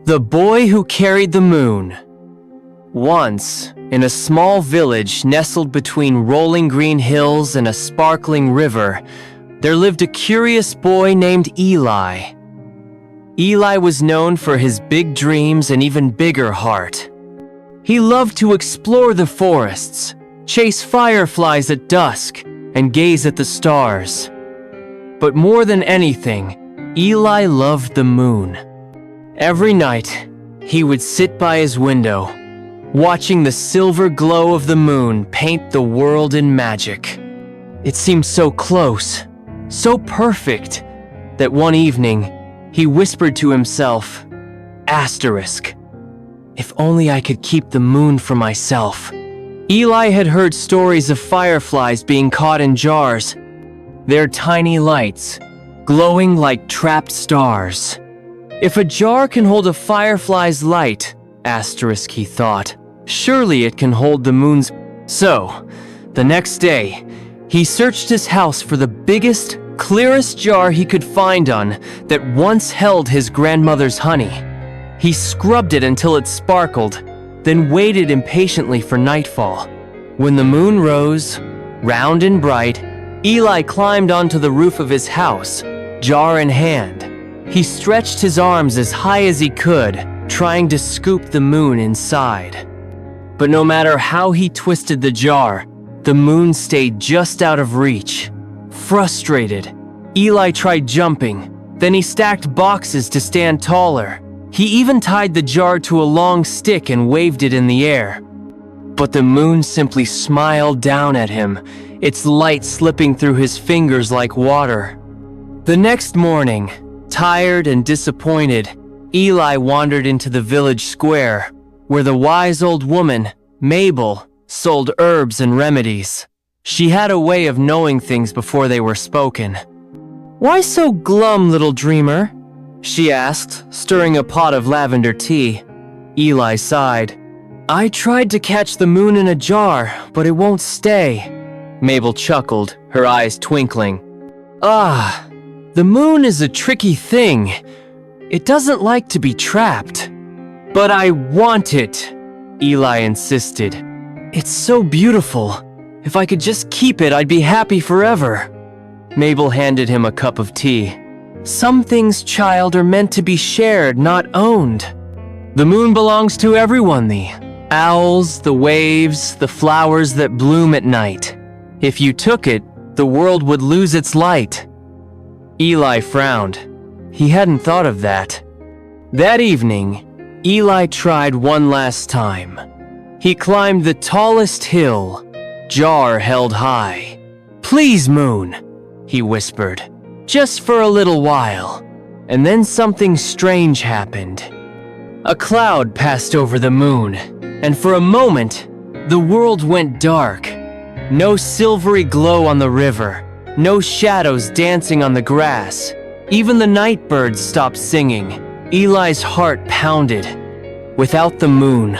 The Boy Who Carried the Moon. Once, in a small village nestled between rolling green hills and a sparkling river, there lived a curious boy named Eli. Eli was known for his big dreams and even bigger heart. He loved to explore the forests, chase fireflies at dusk, and gaze at the stars. But more than anything, Eli loved the moon. Every night, he would sit by his window, watching the silver glow of the moon paint the world in magic. It seemed so close, so perfect, that one evening, he whispered to himself, "Asterisk. If only I could keep the moon for myself." Eli had heard stories of fireflies being caught in jars, their tiny lights glowing like trapped stars. If a jar can hold a firefly's light, asterisk, he thought, surely it can hold the moon's. So, the next day, he searched his house for the biggest, clearest jar he could find on that once held his grandmother's honey. He scrubbed it until it sparkled, then waited impatiently for nightfall. When the moon rose, round and bright, Eli climbed onto the roof of his house, jar in hand. He stretched his arms as high as he could, trying to scoop the moon inside. But no matter how he twisted the jar, the moon stayed just out of reach. Frustrated, Eli tried jumping, then he stacked boxes to stand taller. He even tied the jar to a long stick and waved it in the air. But the moon simply smiled down at him, its light slipping through his fingers like water. The next morning, tired and disappointed, Eli wandered into the village square, where the wise old woman, Mabel, sold herbs and remedies. She had a way of knowing things before they were spoken. "Why so glum, little dreamer?" she asked, stirring a pot of lavender tea. Eli sighed. "I tried to catch the moon in a jar, but it won't stay." Mabel chuckled, her eyes twinkling. "Ah, the moon is a tricky thing. It doesn't like to be trapped." "But I want it," Eli insisted. "It's so beautiful. If I could just keep it, I'd be happy forever." Mabel handed him a cup of tea. "Some things, child, are meant to be shared, not owned. The moon belongs to everyone, the owls, the waves, the flowers that bloom at night. If you took it, the world would lose its light." Eli frowned. He hadn't thought of that. That evening, Eli tried one last time. He climbed the tallest hill, jar held high. "Please, moon," he whispered, "just for a little while." And then something strange happened. A cloud passed over the moon, and for a moment, the world went dark. No silvery glow on the river, no shadows dancing on the grass. Even the night birds stopped singing. Eli's heart pounded. Without the moon,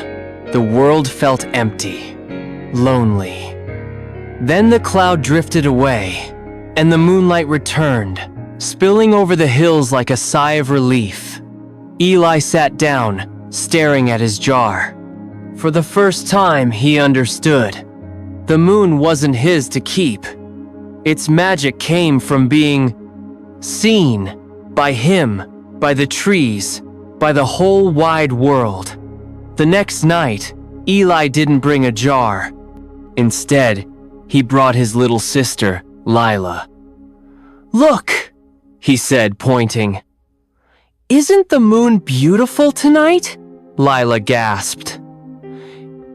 the world felt empty, lonely. Then the cloud drifted away, and the moonlight returned, spilling over the hills like a sigh of relief. Eli sat down, staring at his jar. For the first time, he understood. The moon wasn't his to keep. Its magic came from being seen by him, by the trees, by the whole wide world. The next night, Eli didn't bring a jar. Instead, he brought his little sister, Lila. "Look," he said, pointing. "Isn't the moon beautiful tonight?" Lila gasped.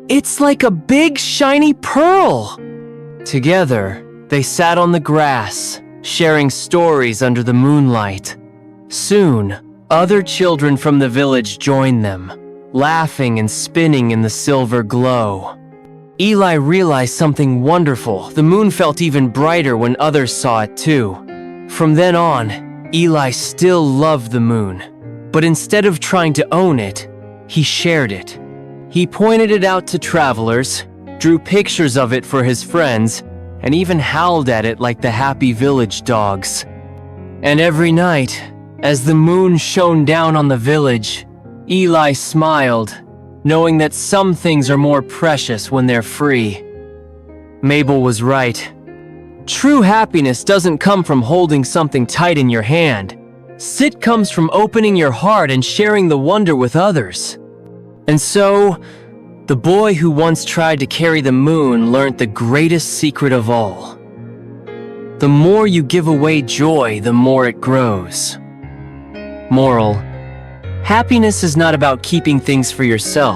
"It's like a big shiny pearl." Together, they sat on the grass, sharing stories under the moonlight. Soon, other children from the village joined them, laughing and spinning in the silver glow. Eli realized something wonderful. The moon felt even brighter when others saw it too. From then on, Eli still loved the moon, but instead of trying to own it, he shared it. He pointed it out to travelers, drew pictures of it for his friends, and even howled at it like the happy village dogs. And every night, as the moon shone down on the village, Eli smiled, knowing that some things are more precious when they're free. Mabel was right. True happiness doesn't come from holding something tight in your hand. It comes from opening your heart and sharing the wonder with others. And so, the boy who once tried to carry the moon learned the greatest secret of all. The more you give away joy, the more it grows. Moral: happiness is not about keeping things for yourself.